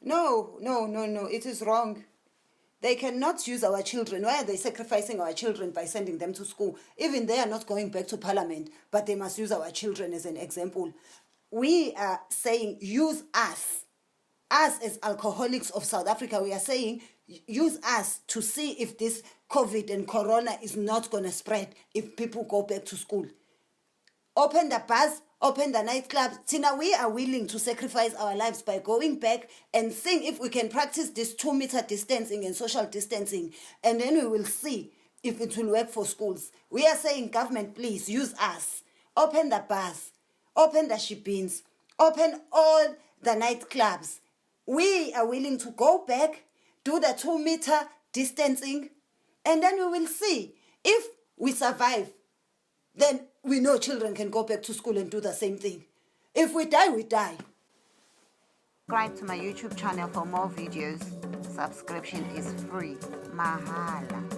No, no, no, no. It is wrong. They cannot use our children. Why are they sacrificing our children by sending them to school? Even they are not going back to parliament, but they must use our children as an example. We are saying use us. Us as alcoholics of South Africa, we are saying use us to see if this COVID and corona is not going to spread if people go back to school. Open the bars, open the nightclubs. Tina, we are willing to sacrifice our lives by going back and seeing if we can practice this 2-meter distancing and social distancing. And then we will see if it will work for schools. We are saying, government, please use us. Open the bars, open the ship-ins, open all the nightclubs. We are willing to go back, do the 2-meter distancing, and then we will see if we survive. Then we know children can go back to school and do the same thing. If we die, we die. Subscribe to my YouTube channel for more videos. Subscription is free. Mahala.